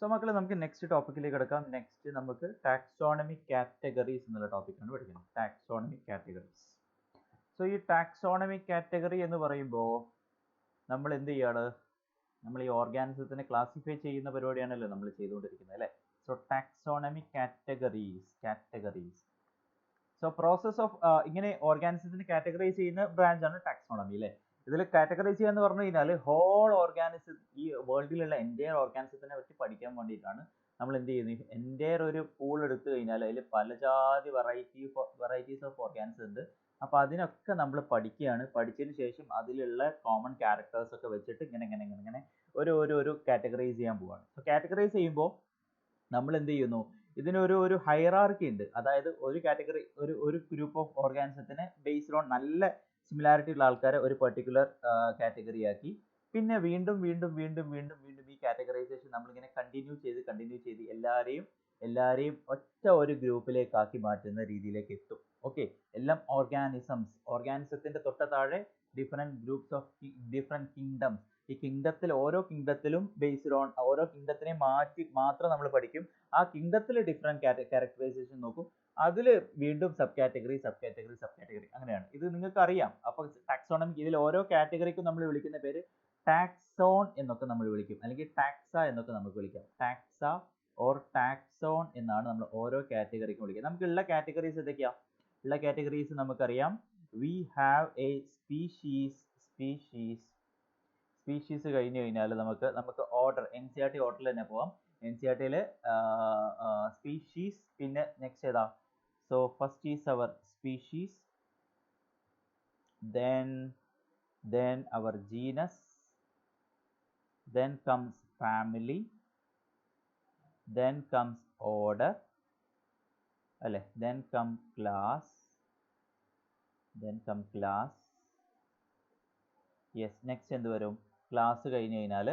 So മക്കളെ നമുക്ക് next ടോപ്പിക്കിലേക്ക് കിടക്കാം. നെക്സ്റ്റ് നമുക്ക് ടാക്സോണമിക് കാറ്റഗറീസ് എന്നുള്ള ടോപ്പിക്കാണ് പഠിക്കുന്നത്. Taxonomic categories. സോ ഈ ടാക്സോണമിക് കാറ്റഗറി എന്ന് പറയുമ്പോൾ നമ്മൾ എന്ത് ചെയ്യാണ്? നമ്മൾ ഈ ഓർഗാനിസത്തിനെ ക്ലാസിഫൈ ചെയ്യുന്ന പരിപാടിയാണല്ലോ നമ്മൾ ചെയ്തുകൊണ്ടിരിക്കുന്നത് അല്ലേ? So taxonomic categories. So process of ഇങ്ങനെ ഓർഗാനിസത്തിനെ കാറ്റഗറൈസ് ചെയ്യുന്ന ബ്രാഞ്ചാണ് ടാക്സോണമി അല്ലേ? ഇതിൽ കാറ്റഗറൈസ് ചെയ്യാന്ന് പറഞ്ഞു കഴിഞ്ഞാൽ ഹോൾ ഓർഗാനിസം, ഈ വേൾഡിലുള്ള എൻറ്റയർ ഓർഗാനിസത്തിനെ പറ്റി പഠിക്കാൻ വേണ്ടിയിട്ടാണ് നമ്മൾ എന്ത് ചെയ്യുന്നത്? എൻറ്റയർ ഒരു പൂൾ എടുത്തു കഴിഞ്ഞാൽ അതിൽ പല ജാതി വെറൈറ്റീസ് ഓഫ് ഓർഗാനിസം ഉണ്ട്. അപ്പോൾ അതിനൊക്കെ നമ്മൾ പഠിക്കുകയാണ്. പഠിച്ചതിന് ശേഷം അതിലുള്ള കോമൺ ക്യാരക്ടേഴ്സ് ഒക്കെ വെച്ചിട്ട് ഇങ്ങനെ ഒരു കാറ്റഗറൈസ് ചെയ്യാൻ പോവാണ്. സോ കാറ്റഗറൈസ് ചെയ്യുമ്പോൾ നമ്മൾ എന്ത് ചെയ്യുന്നു? ഇതിനൊരു ഹൈറാർക്കി ഉണ്ട്. അതായത് ഒരു കാറ്റഗറി, ഒരു ഗ്രൂപ്പ് ഓഫ് ഓർഗാനിസത്തിനെ ബേസ്ഡ് ഓൺ നല്ല സിമിലാരിറ്റി ഉള്ള ആൾക്കാരെ ഒരു പെർട്ടിക്കുലർ കാറ്റഗറി ആക്കി, പിന്നെ വീണ്ടും ഈ കാറ്റഗറൈസേഷൻ നമ്മളിങ്ങനെ കണ്ടിന്യൂ ചെയ്ത് എല്ലാവരെയും ഒറ്റ ഒരു ഗ്രൂപ്പിലേക്ക് ആക്കി മാറ്റുന്ന രീതിയിലേക്ക് എത്തും. ഓക്കെ, എല്ലാം ഓർഗാനിസത്തിന്റെ തൊട്ട താഴെ different groups of different kingdoms. ഈ കിങ്ഡത്തിൽ ഓരോ കിങ്ഡത്തിലും ബേസ്ഡ് ഓൺ ഓരോ കിങ്ഡത്തിനെ മാത്രം നമ്മൾ പഠിക്കും. ആ കിങ്ഡത്തിൽ ഡിഫറെന്റ് ക്യാരക്ടറൈസേഷൻ നോക്കും. അതിൽ വീണ്ടും സബ് കാറ്റഗറി അങ്ങനെയാണ്. ഇത് നിങ്ങൾക്ക് അറിയാം. അപ്പോൾ ടാക്സോണമിക്, ഇതിൽ ഓരോ കാറ്റഗറിക്കും നമ്മൾ വിളിക്കുന്ന പേര് ടാക്സോൺ എന്നൊക്കെ നമ്മൾ വിളിക്കും, അല്ലെങ്കിൽ ടാക്സ എന്നൊക്കെ നമുക്ക് വിളിക്കാം. ടാക്സ ഓർ ടാക്സോൺ എന്നാണ് നമ്മൾ ഓരോ കാറ്റഗറിക്കും വിളിക്കുക. നമുക്കുള്ള കാറ്റഗറീസ് ഏതൊക്കെയാ? ഉള്ള കാറ്റഗറീസ് നമുക്കറിയാം. വി ഹാവ് എ സ്പീഷീസ് കഴിഞ്ഞു കഴിഞ്ഞാൽ നമുക്ക് ഓർഡർ, NCERT ഓർഡറിൽ തന്നെ പോവാം. NCERTയിൽ സ്പീഷീസ്, പിന്നെ നെക്സ്റ്റ് ഏതാ? So first is our species, then our genus, then comes family, then comes order അല്ലേ, then come class. Yes, next എന്ത് വരും? ക്ലാസ് കഴിഞ്ഞ് കഴിഞ്ഞാൽ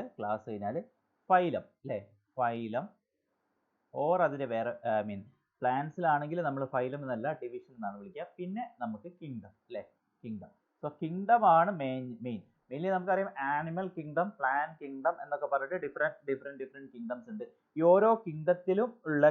ഫൈലം അല്ലേ? ഫൈലം ഓർ അതിൻ്റെ വേറെ പ്ലാന്റ്സിലാണെങ്കിൽ നമ്മൾ ഫൈലം എന്നല്ല, ഡിവിഷൻ എന്നാണ് വിളിക്കുക. പിന്നെ നമുക്ക് കിങ്ഡം അല്ലേ? കിങ്ഡം. സോ കിങ്ഡം ആണ് മെയിൻലി നമുക്കറിയാം. ആനിമൽ കിങ്ഡം, പ്ലാന്റ് കിങ്ഡം എന്നൊക്കെ പറഞ്ഞിട്ട് ഡിഫറെന്റ് കിങ്ഡംസ് ഉണ്ട്. ഈ ഓരോ കിങ്ഡത്തിലും ഉള്ള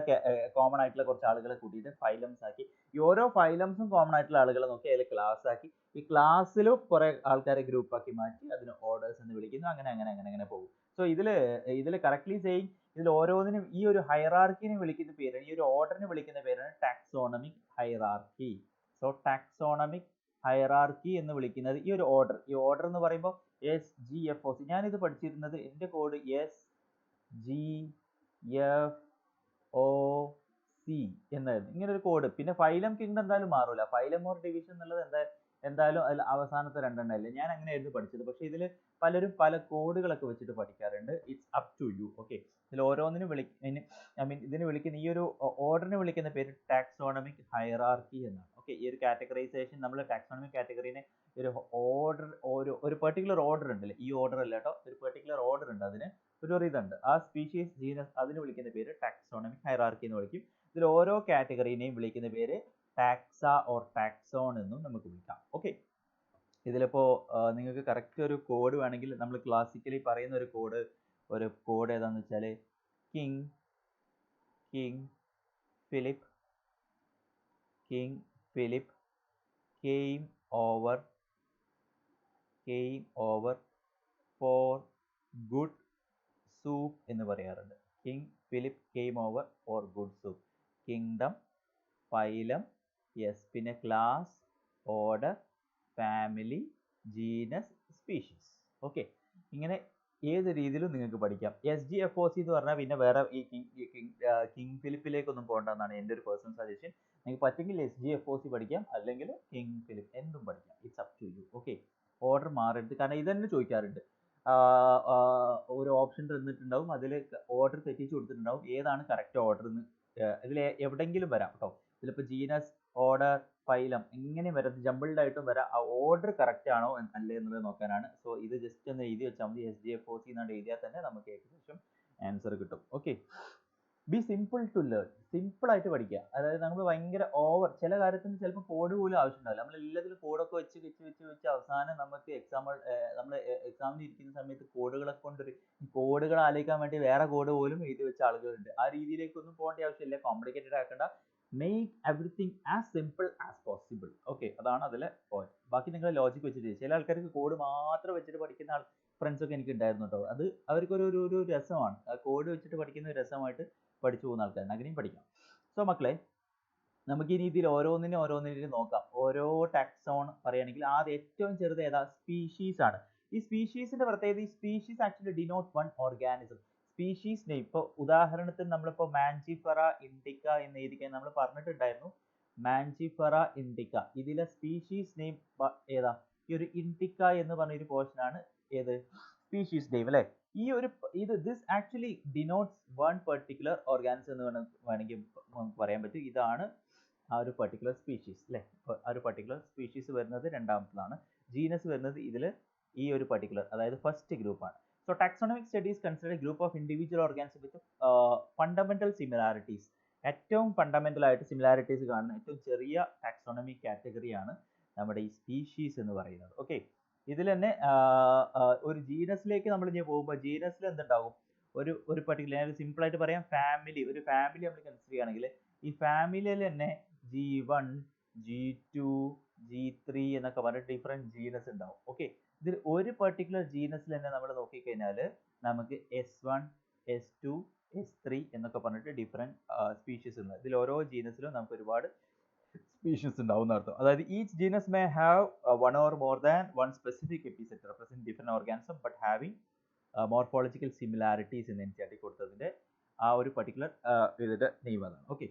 കോമൺ ആയിട്ടുള്ള കുറച്ച് ആളുകളെ കൂട്ടിയിട്ട് ഫൈലംസ് ആക്കി, ഈ ഓരോ ഫൈലംസും കോമൺ ആയിട്ടുള്ള ആളുകളെ നോക്കി അതിൽ ക്ലാസ് ആക്കി, ഈ ക്ലാസ്സിലും കുറെ ആൾക്കാരെ ഗ്രൂപ്പ് ആക്കി മാറ്റി അതിന് ഓർഡേഴ്സ് എന്ന് വിളിക്കുന്നു. അങ്ങനെ പോകും. സോ ഇതിൽ കറക്റ്റ്ലി സെയിങ്, ഇതിൽ ഓരോന്നിനും ഈ ഒരു ഹൈറാർക്കിനെ വിളിക്കുന്ന പേരാണ്, ഈ ഒരു ഓർഡറിനെ വിളിക്കുന്ന പേരാണ് taxonomic hierarchy. So taxonomic hierarchy എന്ന് വിളിക്കുന്നത് ഈ ഒരു ഓർഡർ. ഈ ഓർഡർ എന്ന് പറയുമ്പോൾ SGFOC. ഞാനിത് പഠിച്ചിരുന്നത്, എൻ്റെ കോഡ് SGFOC എന്നായിരുന്നു, ഇങ്ങനെ ഒരു കോഡ്. പിന്നെ ഫൈലം കിങ്ഡം എന്തായാലും മാറൂല. ഫൈലം ഓർ ഡിവിഷൻ എന്നുള്ളത് എന്തായാലും അതിൽ അവസാനത്തെ രണ്ടെണ്ണമല്ലേ. ഞാൻ അങ്ങനെയായിരുന്നു പഠിച്ചത്. പക്ഷെ ഇതിൽ പലരും പല കോഡുകളൊക്കെ വെച്ചിട്ട് പഠിക്കാറുണ്ട്. It's up to you. Okay, ഇതിൽ ഓരോന്നിനും ഇതിന് വിളിക്കുന്ന ഈ ഒരു ഓർഡറിനെ വിളിക്കുന്ന പേര് ടാക്സോണമിക് ഹൈറാർക്കി എന്നാണ്. ഓക്കെ, ഈ ഒരു കാറ്റഗറൈസേഷൻ നമ്മൾ ടാക്സോണമിക് കാറ്റഗറീനെ ഒരു ഓർഡർ, ഒരു പെർട്ടിക്കുലർ ഓർഡർ ഉണ്ടല്ലേ, ഈ ഓർഡർ അല്ല കേട്ടോ, ഒരു പെർട്ടിക്കുലർ ഓർഡർ ഉണ്ട്, അതിന് ഒരു ഇതുണ്ട്. ആ സ്പീഷീസ്, ജീനസ്, അതിന് വിളിക്കുന്ന പേര് ടാക്സോണമിക് ഹൈറാർക്കി എന്ന് വിളിക്കും. ഇതിൽ ഓരോ കാറ്റഗറീനെയും വിളിക്കുന്ന പേര് ടാക്സ ഓർ ടാക്സോൺ എന്നും നമുക്ക് വിളിക്കാം. ഓക്കെ, ഇതിലിപ്പോൾ നിങ്ങൾക്ക് കറക്റ്റ് ഒരു കോഡ് വേണമെങ്കിൽ, നമ്മൾ ക്ലാസിക്കലി പറയുന്ന ഒരു കോഡ് ഏതാണെന്ന് വെച്ചാൽ king Philip came over for good soup എന്ന് പറയാറുണ്ട്. King Philip came over for good soup. Kingdom, phylum, yes, പിന്നെ class, order, family, genus, species. Okay, ഇങ്ങനെ ഏത് രീതിയിലും നിങ്ങൾക്ക് പഠിക്കാം. SGFOC എന്ന് പറഞ്ഞാൽ പിന്നെ വേറെ ഈ കിങ് ഫിലിപ്പിലേക്കൊന്നും പോകണ്ടെന്നാണ് എൻ്റെ ഒരു പേഴ്സണൽ സജഷൻ. നിങ്ങൾക്ക് പറ്റുമെങ്കിൽ SGFOC പഠിക്കാം, അല്ലെങ്കിൽ കിങ് ഫിലിപ്പ്, എന്തും പഠിക്കാം. It's up to you. Okay, order മാറരുത്. കാരണം ഇതന്നെ ചോദിക്കാറുണ്ട്. ഒരു ഓപ്ഷൻ തന്നിട്ടുണ്ടാവും, അതിൽ ഓർഡർ തെറ്റിച്ച് കൊടുത്തിട്ടുണ്ടാവും. ഏതാണ് കറക്റ്റ് ഓർഡർ എന്ന് ഇതിൽ എവിടെയെങ്കിലും വരാം കേട്ടോ. ഇതിലിപ്പോൾ ജീനസ്, ഓർഡർ, ഫൈലം എങ്ങനെ വരാം, ജമ്പിൾഡ് ആയിട്ടും വരാം. ആ ഓർഡർ കറക്റ്റ് ആണോ അല്ലേ എന്നുള്ളത് നോക്കാനാണ്. സോ ഇത് ജസ്റ്റ് ഒന്ന് എഴുതി വെച്ചാൽ മതി. SGFOC എന്നാണ് എഴുതിയാൽ തന്നെ നമുക്ക് ഏകദേശം ആൻസർ കിട്ടും. Okay, be simple to learn, simple ആയിട്ട് പഠിക്കുക. അതായത് നമ്മൾ ഭയങ്കര ഓവർ ചില കാര്യത്തിന് ചിലപ്പോൾ കോഡ് പോലും ആവശ്യമുണ്ടാവില്ല. നമ്മൾ എല്ലാത്തിലും കോഡൊക്കെ വെച്ച് അവസാനം നമുക്ക് നമ്മൾ എക്സാമിന് ഇരിക്കുന്ന സമയത്ത് കോഡുകളെ കൊണ്ടൊരു കോഡുകൾ ആലോചിക്കാൻ വേണ്ടി വേറെ കോഡ് പോലും എഴുതി വെച്ച ആളുകളുണ്ട്. ആ രീതിയിലേക്കൊന്നും പോകേണ്ട ആവശ്യമില്ല, കോംപ്ലിക്കേറ്റഡ് ആക്കേണ്ട. Make everything as simple as possible. Okay, അതാണ് അതിലെ പോയിന്റ്. ബാക്കി നിങ്ങൾ ലോജിക് വെച്ചിട്ട് ചില ആൾക്കാർക്ക് കോഡ് മാത്രം വെച്ചിട്ട് പഠിക്കുന്ന ഫ്രണ്ട്സ് ഒക്കെ എനിക്ക് ഉണ്ടായിരുന്നു കേട്ടോ. അത് അവർക്കൊരു രസമാണ്, കോഡ് വെച്ചിട്ട് പഠിക്കുന്ന ഒരു രസമായിട്ട് പഠിച്ചു പോകുന്ന ആൾക്കാരുണ്ട്, അങ്ങനെയും പഠിക്കാം. സോ മക്കളെ, നമുക്ക് ഈ രീതിയിൽ ഓരോന്നിനും നോക്കാം. ഓരോ ടാക്സോൺ പറയുകയാണെങ്കിൽ ആദ്യം ഏറ്റവും ചെറുത് ഏതാ? സ്പീഷീസ് ആണ്. ഈ സ്പീഷീസിന്റെ പ്രത്യേകത, ഈ species actually denote one organism. Species name, ഇപ്പോൾ ഉദാഹരണത്തിന് നമ്മളിപ്പോൾ മാൻജിഫെറ ഇൻഡിക്ക എന്ന് എഴുതിക്കാൻ നമ്മൾ പറഞ്ഞിട്ടുണ്ടായിരുന്നു. മാൻജിഫെറ ഇൻഡിക്ക, ഇതിലെ സ്പീഷീസ് നെയിം ഏതാ? ഈ ഒരു ഇൻഡിക്ക എന്ന് പറഞ്ഞ ഒരു പോർഷൻ ആണ് ഏത്? സ്പീഷീസ് നെയിം അല്ലേ? This actually denotes one particular organism എന്ന് വേണമെങ്കിൽ പറയാൻ പറ്റും. ഇതാണ് ആ ഒരു പെർട്ടിക്കുലർ സ്പീഷീസ് അല്ലേ? ആ ഒരു പെർട്ടിക്കുലർ സ്പീഷീസ് വരുന്നത് രണ്ടാമത്തതാണ്. ജീനസ് വരുന്നത് ഇതിൽ ഈ ഒരു പെർട്ടിക്കുലർ, അതായത് ഫസ്റ്റ് ഗ്രൂപ്പാണ്. So taxonomic studies consider group of individual organism with fundamental similarities. ഏറ്റവും ഫണ്ടമെന്റൽ ആയിട്ട് സിമിലാരിറ്റീസ് കാണുന്ന ഏറ്റവും ചെറിയ ടാക്സോണമിക് കാറ്റഗറിയാണ് നമ്മുടെ ഈ സ്പീഷീസ് എന്ന് പറയുന്നത്. ഓക്കെ, ഇതിൽ തന്നെ ഒരു ജീനസിലേക്ക് നമ്മൾ ഇനി പോകുമ്പോൾ ജീനസിൽ എന്തുണ്ടാവും? ഒരു പർട്ടിക്കുലർ, സിമ്പിൾ ആയിട്ട് പറയാം, ഒരു ഫാമിലി നമ്മൾ കൺസിഡർ ചെയ്യുകയാണെങ്കിൽ ഈ ഫാമിലിയിൽ തന്നെ G1, G2, G3 എന്നൊക്കെ പറഞ്ഞിട്ട് ഡിഫറെന്റ് ജീനസ് ഉണ്ടാവും. ഓക്കെ, ഇതിൽ ഒരു പെർട്ടിക്കുലർ ജീനസിൽ തന്നെ നമ്മൾ നോക്കിക്കഴിഞ്ഞാൽ നമുക്ക് S1, S2, S3 എന്നൊക്കെ പറഞ്ഞിട്ട് ഡിഫറെന്റ് സ്പീഷീസ് ഉണ്ട്. ഇതിൽ ഓരോ ജീനസിലും നമുക്ക് ഒരുപാട് സ്പീഷീസ് ഉണ്ടാവും അർത്ഥം. അതായത് each genus may have one or more than one specific epithet represent different organism but having morphological similarities എന്ന് NCERT കൊടുത്തതിന്റെ ആ ഒരു പർട്ടിക്കുലർ ഇതിന്റെ നെയിം അതാണ്. ഓക്കെ,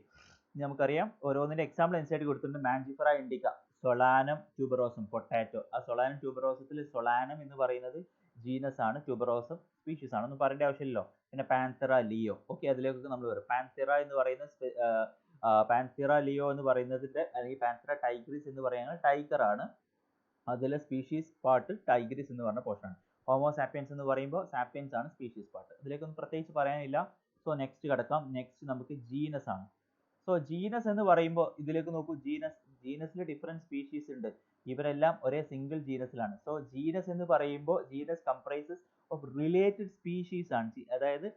നമുക്കറിയാം ഓരോന്നിന്റെ എക്സാമ്പിൾ NCERT കൊടുത്തിട്ടുണ്ട്. മാൻജിഫെറ ഇൻഡിക്ക, സൊളാനം ട്യൂബറോസം, പൊട്ടാറ്റോ. ആ സൊളാനം ട്യൂബറോസത്തിൽ സൊളാനം എന്ന് പറയുന്നത് ജീനസ് ആണ്, ട്യൂബറോസം സ്പീഷീസ് ആണ്, ഒന്നും പറയേണ്ട ആവശ്യമില്ലല്ലോ. പിന്നെ പാൻതെറ ലിയോ, ഓക്കെ, അതിലേക്കൊക്കെ നമ്മൾ വരും. പാൻതെറ എന്ന് പറയുന്ന പാൻതെറ ലിയോ എന്ന് പറയുന്നതിന്റെ, അല്ലെങ്കിൽ പാൻതെറ ടൈഗ്രിസ് എന്ന് പറയുന്നത് ടൈഗർ ആണ്. അതിലെ സ്പീഷീസ് പാർട്ട് ടൈഗ്രിസ് എന്ന് പറഞ്ഞ പോർഷൻ ആണ്. ഹോമോ സാപ്പിയൻസ് എന്ന് പറയുമ്പോൾ സാപ്പിയൻസ് ആണ് സ്പീഷീസ് പാർട്ട്. ഇതിലേക്കൊന്നും പ്രത്യേകിച്ച് പറയാനില്ല. സോ നെക്സ്റ്റ് കിടക്കാം. നെക്സ്റ്റ് നമുക്ക് ജീനസ് ആണ്. സോ ജീനസ് എന്ന് പറയുമ്പോൾ ഇതിലേക്ക് നോക്കൂ, ജീനസിൽ ഡിഫറെന്റ് സ്പീഷീസ് ഉണ്ട്. ഇവരെല്ലാം ഒരേ സിംഗിൾ ജീനസിലാണ്. സോ ജീനസ് എന്ന് പറയുമ്പോൾ genus comprises of related species ആണ്. അതായത്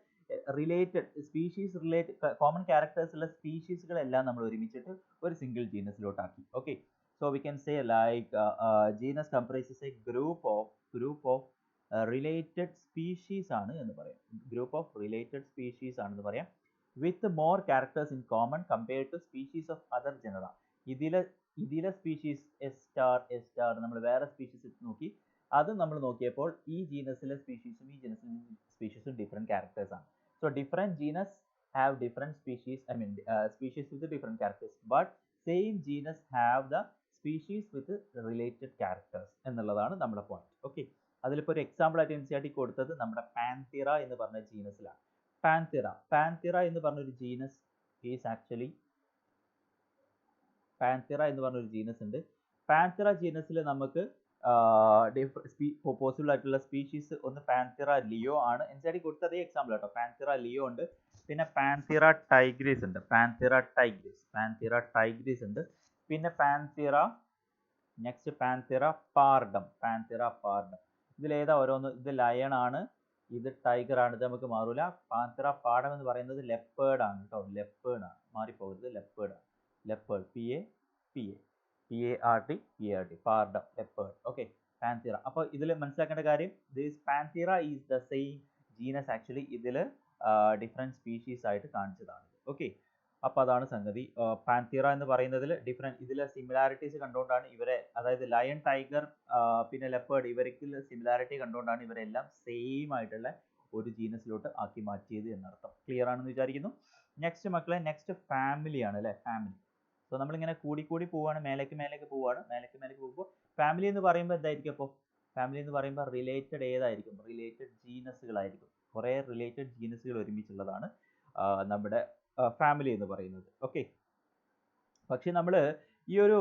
കോമൺ ക്യാരക്ടേഴ്സ് ഉള്ള സ്പീഷീസുകളെല്ലാം നമ്മൾ ഒരുമിച്ചിട്ട് ഒരു സിംഗിൾ ജീനസിലോട്ടാക്കി. Okay, so we can say like genus comprises a group of related species ആണ് എന്ന് പറയാം. Group of related species ആണെന്ന് പറയാം. With more characters in common compared to species of other genera. ഇതിലെ സ്പീഷീസ് S star നമ്മൾ വേറെ species നോക്കി, അത് നമ്മൾ നോക്കിയപ്പോൾ ഈ ജീനസിലെ സ്പീഷീസും ഈ ജീനസിലെ സ്പീഷീസും ഡിഫറെന്റ് ക്യാരക്ടേഴ്സ് ആണ്. So different genus have different species, species with different characters, but same genus have the species with related characters എന്നുള്ളതാണ് നമ്മുടെ പോയിന്റ്. ഓക്കെ, അതിലിപ്പോൾ ഒരു എക്സാമ്പിൾ ആയിട്ട് NCERT കൊടുത്തത് നമ്മുടെ പാൻതെറ എന്ന് പറഞ്ഞ ജീനസിലാണ്. പാൻതെറ എന്ന് പറഞ്ഞൊരു ജീനസ് ഈസ് ആക്ച്വലി, പാൻതെറ എന്ന് പറഞ്ഞൊരു ജീനസ് ഉണ്ട്. പാൻതെറ ജീനസിൽ നമുക്ക് പോസിബിൾ ആയിട്ടുള്ള സ്പീഷീസ് ഒന്ന് പാൻതെറ ലിയോ ആണ്. NCERT കൊടുത്ത അതേ എക്സാമ്പിൾ കേട്ടോ. പാൻതെറ ലിയോ ഉണ്ട്, പിന്നെ പാൻതെറ ടൈഗ്രിസ് ഉണ്ട്, പാൻതെറ ടൈഗ്രിസ് ഉണ്ട്, പിന്നെ നെക്സ്റ്റ് പാൻതെറ പാർഡം. ഇതിലേതാ ഓരോന്ന്? ഇത് ലയൺ ആണ്, ഇത് ടൈഗർ ആണ്, ഇത് നമുക്ക് മാറൂല. പാൻതെറ പാർഡം എന്ന് പറയുന്നത് ലെപ്പേർഡ് ആണ് കേട്ടോ, ലെപ്പേർഡ് ആണ്, മാറിപ്പോകരുത്, ലെപ്പേർഡ് ആണ്. ലെപ്പേർഡ്, PARD, പാർഡം, ലെപ്പേർഡ്. Okay, Panthera. അപ്പോൾ ഇതിൽ മനസ്സിലാക്കേണ്ട കാര്യം, this Panthera is the same genus actually. ഇതിൽ ഡിഫറെന്റ് സ്പീഷീസ് ആയിട്ട് കാണിച്ചതാണ്. ഓക്കെ, അപ്പോൾ അതാണ് സംഗതി. പാൻതെറ എന്ന് പറയുന്നതിൽ ഇതിലെ സിമിലാരിറ്റീസ് കണ്ടുകൊണ്ടാണ് ഇവരെ, അതായത് ലയൺ, ടൈഗർ, പിന്നെ ലെപ്പേർഡ്, ഇവർക്ക് സിമിലാരിറ്റി കണ്ടുകൊണ്ടാണ് ഇവരെല്ലാം സെയിം ആയിട്ടുള്ള ഒരു ജീനസിലോട്ട് ആക്കി മാറ്റിയത് എന്നർത്ഥം. ക്ലിയർ ആണെന്ന് വിചാരിക്കുന്നു. നെക്സ്റ്റ് മക്കളെ, നെക്സ്റ്റ് ഫാമിലി ആണ് അല്ലേ, ഫാമിലി. സോ നമ്മളിങ്ങനെ കൂടി പോവുകയാണ്, മേലേക്ക് പോകുമ്പോൾ ഫാമിലി എന്ന് പറയുമ്പോൾ എന്തായിരിക്കും? അപ്പോൾ ഫാമിലി എന്ന് പറയുമ്പോൾ റിലേറ്റഡ് ഏതായിരിക്കും? റിലേറ്റഡ് ജീനസുകളായിരിക്കും. കുറേ റിലേറ്റഡ് ജീനസുകൾ ഒരുമിച്ചുള്ളതാണ് നമ്മുടെ ഫാമിലി എന്ന് പറയുന്നത്. ഓക്കെ, പക്ഷെ നമ്മൾ ഈ ഒരു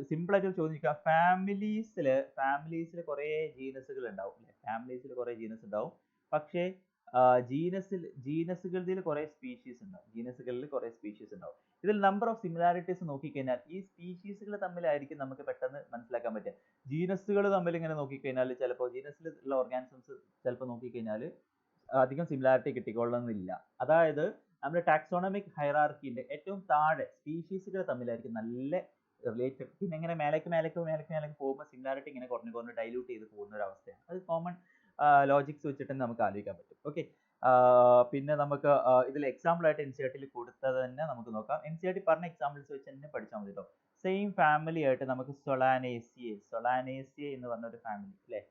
സിമ്പിൾ ആയിട്ട് ചോദിക്കുക, ഫാമിലീസിൽ കുറേ ജീനസുകൾ ഉണ്ടാവും അല്ലേ? ഫാമിലീസിൽ കുറേ ജീനസ് ഉണ്ടാവും. പക്ഷേ ജീനസുകളിൽ കുറേ സ്പീഷീസ് ഉണ്ടാവും. ഇതിൽ നമ്പർ ഓഫ് സിമിലാരിറ്റീസ് നോക്കിക്കഴിഞ്ഞാൽ ഈ സ്പീഷീസുകൾ തമ്മിലായിരിക്കും നമുക്ക് പെട്ടെന്ന് മനസ്സിലാക്കാൻ പറ്റുക. ജീനസുകൾ തമ്മിൽ ഇങ്ങനെ നോക്കിക്കഴിഞ്ഞാൽ ചിലപ്പോൾ ജീനസിലുള്ള ഓർഗാനിസംസ് ചിലപ്പോൾ നോക്കിക്കഴിഞ്ഞാൽ അധികം സിമിലാരിറ്റി കിട്ടിക്കൊള്ളുന്നില്ല. അതായത് നമ്മുടെ ടാക്സോണമിക് ഹൈറാർക്കിന്റെ ഏറ്റവും താഴെ സ്പീഷീസുകൾ തമ്മിലായിരിക്കും നല്ല റിലേറ്റഡ്. പിന്നെ ഇങ്ങനെ മേലേക്ക് പോകുമ്പോൾ സിമിലാരിറ്റി ഇങ്ങനെ കുറഞ്ഞ് ഡൈല്യൂട്ട് ചെയ്ത് പോകുന്ന ഒരു അവസ്ഥയാണ്. അത് കോമൺ ലോജിക്സ് വെച്ചിട്ട് നമുക്ക് ആലോചിക്കാൻ പറ്റും. ഓക്കെ, പിന്നെ നമുക്ക് ഇതിൽ എക്സാമ്പിൾ ആയിട്ട് NCERT കൊടുത്തത് തന്നെ നമുക്ക് നോക്കാം. NCERT പറഞ്ഞ എക്സാമ്പിൾസ് വെച്ച് തന്നെ പഠിച്ചാൽ മതി കേട്ടോ. സെയിം ഫാമിലി ആയിട്ട് നമുക്ക് സൊളാനേസിയെ എന്ന് പറഞ്ഞ ഒരു ഫാമിലി അല്ലേ,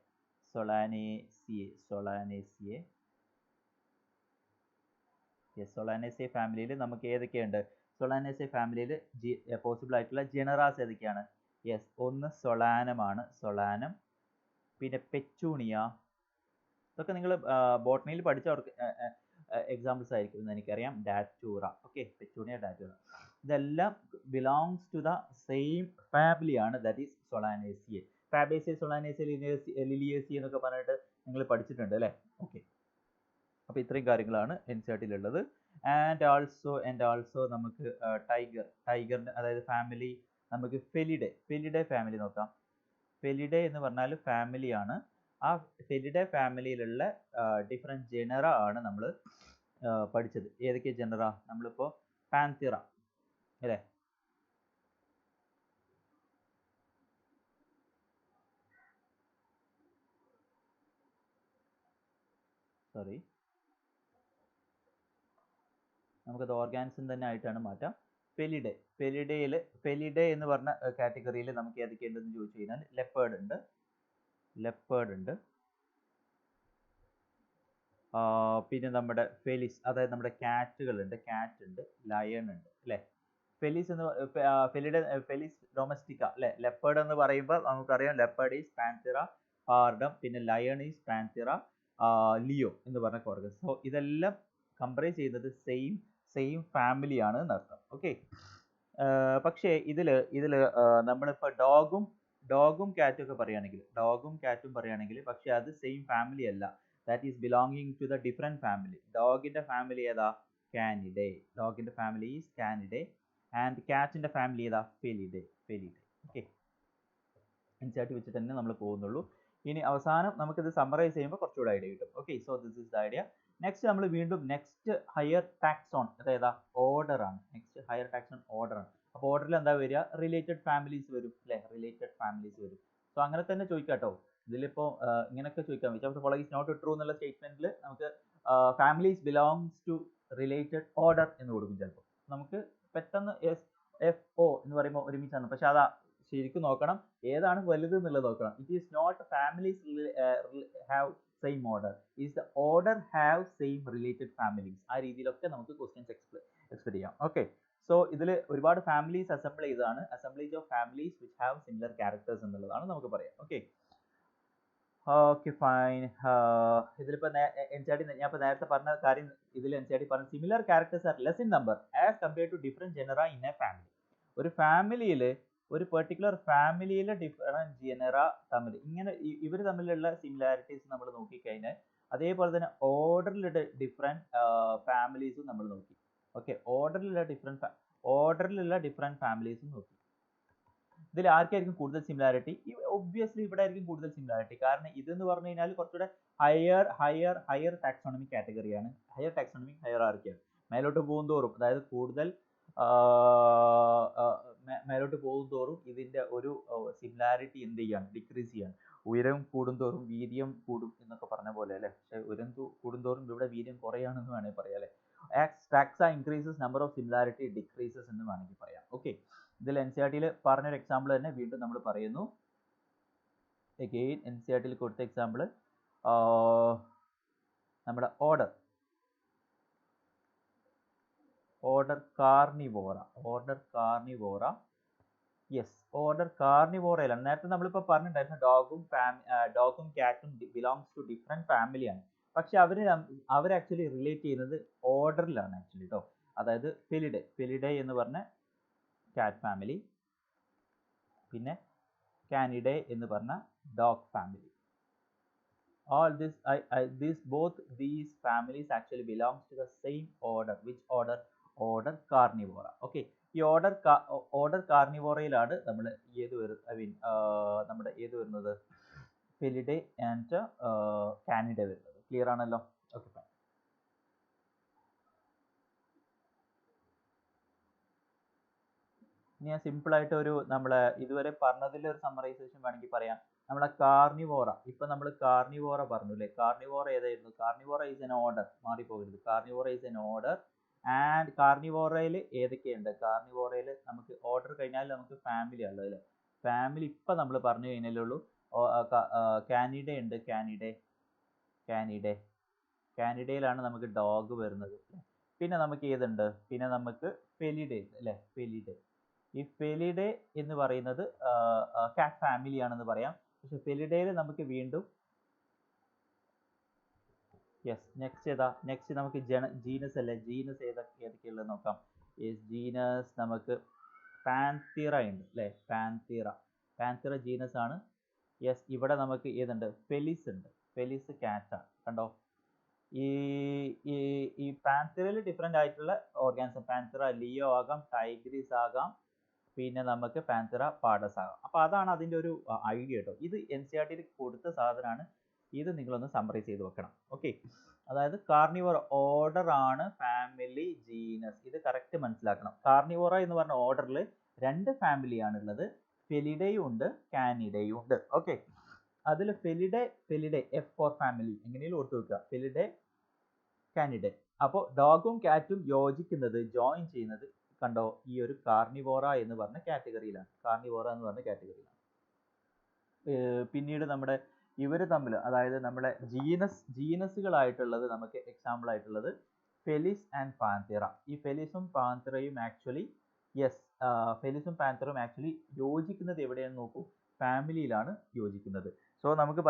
സൊളാനേസിയെ ഫാമിലിയിൽ നമുക്ക് ഏതൊക്കെയുണ്ട്? സൊളാനേസിയെ ഫാമിലിയിൽ പോസിബിൾ ആയിട്ടുള്ള ജനറാസ് ഏതൊക്കെയാണ്? യെസ്, ഒന്ന് സൊളാനമാണ്, സൊളാനം. പിന്നെ പെറ്റൂണിയ, ഇതൊക്കെ നിങ്ങൾ ബോട്ടണിയിൽ പഠിച്ചവർക്ക് എക്സാമ്പിൾസ് ആയിരിക്കും എന്ന് എനിക്കറിയാം. ഡാറ്റൂറ, ഓക്കെ, പെറ്റൂണിയ, ഡാറ്റൂറ, ഇതെല്ലാം ബിലോങ്സ് ടു ദ സെയിം ഫാമിലിയാണ്, ദാറ്റ് ഈസ് സൊളാനേസിയെ. ഫാബേസിയെ, സൊളാനേസിയെ, ലിലിയേസിയെ എന്നൊക്കെ പറഞ്ഞിട്ട് നിങ്ങൾ പഠിച്ചിട്ടുണ്ട് അല്ലേ? ഓക്കെ, അപ്പോൾ ഇത്രയും കാര്യങ്ങളാണ് NCERT-ലുള്ളത്. ആൻഡ് ആൾസോ നമുക്ക് ടൈഗറിന്റെ അതായത് ഫാമിലി നമുക്ക് ഫെലിഡേ ഫാമിലി നോക്കാം. ഫെലിഡേ എന്ന് പറഞ്ഞാൽ ഫാമിലിയാണ്. ആ ഫെലിഡേ ഫാമിലിയിലുള്ള ഡിഫറെൻറ്റ് ജനറ ആണ് നമ്മൾ പഠിച്ചത്. ഏതൊക്കെ ജനറ? നമ്മളിപ്പോൾ പാൻതിറ അല്ലേ, സോറി, നമുക്കത് ഓർഗാനിസം തന്നെ ആയിട്ടാണ് മാറ്റാം. ഫെലിഡേ എന്ന് പറഞ്ഞ കാറ്റഗറിയിൽ നമുക്ക് ഏതൊക്കെ ഉണ്ടെന്ന് ചോദിച്ചു കഴിഞ്ഞാൽ ലെപ്പേർഡ് ഉണ്ട്, പിന്നെ നമ്മുടെ ഫെലിസ് അതായത് നമ്മുടെ കാറ്റുകളുണ്ട്, ലയൺ ഉണ്ട് അല്ലേ. ഫെലിസ് ഡൊമസ്റ്റിക്ക അല്ലേ. ലെപ്പേർഡ് എന്ന് പറയുമ്പോൾ നമുക്കറിയാം ലെപ്പേർഡ് ഈസ് പാൻതിറ പാർഡം, പിന്നെ ലയൺ ഈസ് പാൻതിറ ലിയോ എന്ന് പറഞ്ഞ കോർഗസ്. സോ ഇതെല്ലാം കമ്പറൈസ് ചെയ്യുന്നത് സെയിം ഫാമിലിയാണ് എന്നർത്ഥം. ഓക്കെ, പക്ഷേ ഇതിൽ നമ്മളിപ്പോൾ ഡോഗും കാറ്റും ഒക്കെ പറയുകയാണെങ്കിൽ പക്ഷേ അത് സെയിം ഫാമിലി അല്ല. That is belonging to the different family. ഡോഗിന്റെ ഫാമിലി ഏതാ? കാനിഡേ. ഡോഗിന്റെ ഫാമിലി ഈസ് കാനിഡേ. ആൻഡ് കാറ്റിന്റെ ഫാമിലി ഏതാ? ഫെലിഡേ. ഓക്കെ, NCERT വെച്ചിട്ട് തന്നെ നമ്മൾ പോകുന്നുള്ളൂ. ഇനി അവസാനം നമുക്കിത് സമ്മറൈസ് ചെയ്യുമ്പോൾ കുറച്ചുകൂടെ ഐഡിയ കിട്ടും. Okay, so this is the idea. Next നമ്മൾ വീണ്ടും നെക്സ്റ്റ് ഹയർ ടാക്സോൺ, അതേതാ? ഓർഡർ ആണ്. നെക്സ്റ്റ് ഹയർ ടാക്സോൺ ഓർഡർ ആണ്. അപ്പോൾ ഓർഡറിൽ എന്താ വരിക? റിലേറ്റഡ് ഫാമിലീസ് വരും അല്ലേ, സോ അങ്ങനെ തന്നെ ചോദിക്കാം കേട്ടോ. ഇതിലിപ്പോൾ ഇങ്ങനെയൊക്കെ ചോദിക്കാം, which of the following is not true എന്നുള്ള സ്റ്റേറ്റ്മെന്റിൽ നമുക്ക് families belongs to related order എന്ന് കൊടുക്കും. ചിലപ്പോൾ നമുക്ക് പെട്ടെന്ന് FO എന്ന് പറയുമ്പോൾ ഒരുമിച്ചാണ്, പക്ഷെ അതാ ശരിക്കും നോക്കണം ഏതാണ് വലുത് എന്നുള്ളത് നോക്കണം. It is not families have same order, is the order have same related families. ആ രീതിയിലൊക്കെ നമുക്ക് ക്വസ്റ്റ്യൻസ് എക്സ്പെക്ട് ചെയ്യാം. ഓക്കെ, സോ ഇതിൽ ഒരുപാട് ഫാമിലീസ് അസംബിൾ ചെയ്തതാണ്. Assemblage of families which have similar characters എന്നുള്ളതാണ് നമുക്ക് പറയാം. Okay fine. ഇതിലിപ്പോൾ NCERT ഞാൻ ഇപ്പോൾ നേരത്തെ പറഞ്ഞ കാര്യം ഇതിൽ NCERT പറഞ്ഞ similar characters are less in number as compared to different genera in a family. ഒരു ഫാമിലിയിൽ ഒരു പെർട്ടിക്കുലർ ഫാമിലിയിലെ ഡിഫറെൻറ്റ് ജനറ തമ്മിൽ ഇങ്ങനെ ഇവർ തമ്മിലുള്ള സിമിലാരിറ്റീസ് നമ്മൾ നോക്കിക്കഴിഞ്ഞാൽ അതേപോലെ തന്നെ ഓർഡറിലുള്ള ഡിഫറെൻറ്റ് ഫാമിലീസും നമ്മൾ നോക്കി. ഓക്കെ, ഓർഡറിലുള്ള ഡിഫറെൻറ്റ് ഫാമിലീസും നോക്കി. ഇതിൽ ആർക്കായിരിക്കും കൂടുതൽ സിമിലാരിറ്റി? ഒബ്വിയസ്ലി ഇവിടെ ആയിരിക്കും കൂടുതൽ സിമിലാരിറ്റി. കാരണം ഇതെന്ന് പറഞ്ഞു കഴിഞ്ഞാൽ കുറച്ചുകൂടെ ഹയർ ടാക്സോണമിക് കാറ്റഗറിയാണ്, ഹയർ ടാക്സോണമിക് ഹൈറാർക്കിയാണ്. മേലോട്ട് പോകുന്തോറും, അതായത് കൂടുതൽ മേലോട്ട് പോകുന്തോറും ഇതിന്റെ ഒരു സിമിലാരിറ്റി എന്ത് ചെയ്യാണ്? ഡിക്രീസ് ചെയ്യാണ്. ഉയരം കൂടുന്തോറും വീര്യം കൂടും എന്നൊക്കെ പറഞ്ഞ പോലെ അല്ലേ. പക്ഷെ ഉയരം കൂടുന്തോറും ഇവിടെ വീര്യം കുറയാണെന്ന് വേണമെങ്കിൽ പറയാം അല്ലേ. As taxa increases, number of similarity decreases എന്ന് വേണമെങ്കിൽ പറയാം. ഓക്കെ, ഇതിൽ NCERT-ൽ പറഞ്ഞൊരു എക്സാമ്പിൾ തന്നെ വീണ്ടും നമ്മൾ പറയുന്നു. Again NCERT-ൽ കൊടുത്ത എക്സാമ്പിൾ നമ്മുടെ ഓർഡർ കാർണിവോറ. യെസ്, ഓർഡർ കാർണിവോറയിലാണ്. നേരത്തെ നമ്മളിപ്പോൾ പറഞ്ഞിട്ടുണ്ടായിരുന്നു ഡോഗും കാറ്റും ബിലോങ്സ് ടു ഡിഫറെൻറ്റ് ഫാമിലിയാണ്. പക്ഷെ അവർ ആക്ച്വലി റിലേറ്റ് ചെയ്യുന്നത് ഓർഡറിലാണ് ആക്ച്വലി കേട്ടോ. അതായത് ഫെലിഡേ എന്ന് പറഞ്ഞ കാറ്റ് ഫാമിലി, പിന്നെ കാനിഡേ എന്ന് പറഞ്ഞ dog family. all this this both these families actually belongs to the same order. Which order? Order Carnivora. Okay, ഈ ഓർഡർ കാർണിവോറയിലാണ് നമ്മൾ ഏത് നമ്മുടെ ഏത് വരുന്നത്, ഫെലിഡേ ആൻഡ് കാനിഡേ വരുന്നത്. ക്ലിയർ ആണല്ലോ? Okay fine. ഇനി ഞാൻ സിമ്പിൾ ആയിട്ട് ഒരു നമ്മളെ ഇതുവരെ പറഞ്ഞതിലെ ഒരു സമ്മറൈസേഷൻ വേണമെങ്കിൽ പറയാം. നമ്മളെ കാർണിവോറ, ഇപ്പൊ നമ്മൾ കാർണിവോറ പറഞ്ഞു അല്ലേ? കാർണിവോറ ഏതായിരുന്നു? കാർണിവോറ ഈസ് എൻ ഓർഡർ, മാറിപ്പോകരുത്. Carnivora is an order. And കാർണിവോറയിൽ ഏതൊക്കെയുണ്ട്? കാർണിവോറയിൽ നമുക്ക് ഓർഡർ കഴിഞ്ഞാൽ നമുക്ക് ഫാമിലി ഉള്ളത് അല്ലേ? ഫാമിലി ഇപ്പൊ നമ്മൾ പറഞ്ഞു കഴിഞ്ഞാലേ ഉള്ളൂ. കാനിഡേ ഉണ്ട്, കാനിഡയിലാണ് നമുക്ക് ഡോഗ് വരുന്നത്. പിന്നെ നമുക്ക് ഏതുണ്ട്? പിന്നെ നമുക്ക് ഫെലിഡേ ഉണ്ട് അല്ലേ? ഫെലിഡേ. ഈ ഫെലിഡേ എന്ന് പറയുന്നത് കാറ്റ് ഫാമിലി ആണെന്ന് പറയാം. പക്ഷെ ഫെലിഡേയിൽ നമുക്ക് വീണ്ടും നെക്സ്റ്റ് ഏതാ? നെക്സ്റ്റ് നമുക്ക് ജീനസ് അല്ലേ? ജീനസ് ഏതൊക്കെയുള്ളത് നോക്കാം. ജീനസ് നമുക്ക് പാൻതീറ ഉണ്ട് അല്ലേ? പാൻതീറ ജീനസ് ആണ്. ഇവിടെ നമുക്ക് ഏതുണ്ട്? ഫെലിസ് ഉണ്ട്. ഫെലിസ് കാറ്റാണ്. കണ്ടോ? ഈ പാൻതീറയിൽ ഡിഫറെൻ്റ് ആയിട്ടുള്ള ഓർഗാനിസം, പാൻതീറ ലിയോ ആകാം, ടൈഗ്രിസ് ആകാം, പിന്നെ നമുക്ക് പാൻതീറ പാർഡസ് ആകാം. അപ്പോൾ അതാണ് അതിൻ്റെ ഒരു ഐഡിയ കേട്ടോ. ഇത് NCERT കൊടുത്ത സാധനമാണ്. ഇത് നിങ്ങളൊന്ന് സമ്മറൈസ് ചെയ്ത് വെക്കണം. ഓക്കെ, അതായത് കാർണിവോറ ഓർഡർ ആണ്, ഫാമിലി ജീനസ്. ഇത് കറക്റ്റ് മനസ്സിലാക്കണം. കാർണിവോറ എന്ന് പറഞ്ഞ ഓർഡറിൽ 2 ഫാമിലിയാണ് ഉള്ളത്. ഫെലിഡേയും ഉണ്ട്, കാനിഡേയും ഉണ്ട്. ഓക്കെ, അതിൽ ഫെലിഡേ F ഫോർ ഫാമിലി എങ്ങനെയും ഓർത്ത് വെക്കുക. Felidae, Canidae. അപ്പോൾ ഡോഗും കാറ്റും യോജിക്കുന്നത്, ജോയിൻ ചെയ്യുന്നത് കണ്ടോ ഈ ഒരു കാർണിവോറ എന്ന് പറഞ്ഞ കാറ്റഗറിയിലാണ്. പിന്നീട് നമ്മുടെ ഇവർ തമ്മിൽ, അതായത് നമ്മുടെ ജീനസുകളായിട്ടുള്ളത് നമുക്ക് എക്സാമ്പിൾ ആയിട്ടുള്ളത് ഫെലിസ് ആൻഡ് പാൻതീറ. ഈ ഫെലിസും പാൻതീറയും ആക്ച്വലി ഫെലിസും പാൻതീറയും ആക്ച്വലി യോജിക്കുന്നത് എവിടെയാണെന്ന് നോക്കൂ, ഫാമിലിയിലാണ് യോജിക്കുന്നത്. സോ നമുക്ക്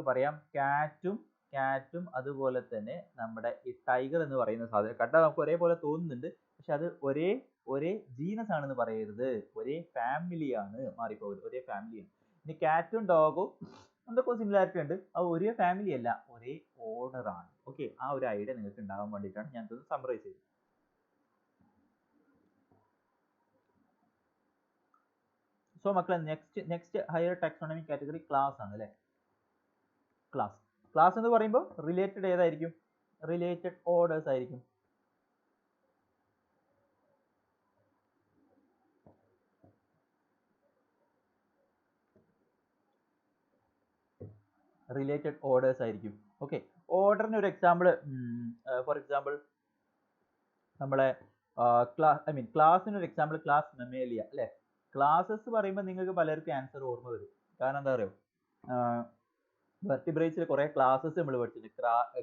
പറയാം കാറ്റും അതുപോലെ തന്നെ നമ്മുടെ ഈ ടൈഗർ എന്ന് പറയുന്ന സാധനം കണ്ടാൽ നമുക്ക് ഒരേപോലെ തോന്നുന്നുണ്ട്. പക്ഷെ അത് ഒരേ ജീനസ് ആണെന്ന് പറയരുത്, ഒരേ ഫാമിലിയാണ്. മാറിപ്പോകരുത്, ഒരേ ഫാമിലിയാണ്. ഇനി കാറ്റും ഡോഗും എന്തൊക്കെ സിമിലാരിറ്റി ഉണ്ട്, അത് ഒരേ ഫാമിലി അല്ല, ഒരേ ഓർഡർ ആണ്. ഓക്കെ, ആ ഒരു ഐഡിയ നിങ്ങൾക്ക് ഉണ്ടാകാൻ വേണ്ടിയിട്ടാണ് ഞാൻ ഇത് സമ്മറൈസ് ചെയ്തത്. സോ മക്കളെ, next higher taxonomy category class ആണ് അല്ലേ? ക്ലാസ് എന്ന് പറയുമ്പോൾ റിലേറ്റഡ് ഏതായിരിക്കും? റിലേറ്റഡ് ഓർഡേഴ്സ് ആയിരിക്കും. റിലേറ്റഡ് ഓർഡേഴ്സ് ആയിരിക്കും. ഓക്കെ, ഓർഡറിന് ഒരു എക്സാമ്പിൾ, ഫോർ എക്സാമ്പിൾ നമ്മളെ ക്ലാസ്സിന് ഒരു എക്സാമ്പിൾ, ക്ലാസ് മെമേലിയ അല്ലേ? ക്ലാസ്സസ് പറയുമ്പോൾ നിങ്ങൾക്ക് പലർക്കും ആൻസർ ഓർമ്മ വരും. കാരണം എന്താ പറയുക, വെർട്ടിബ്രേറ്റ്സിൽ കുറേ ക്ലാസ്സസ് നമ്മൾ പഠിച്ചിട്ടുണ്ട്.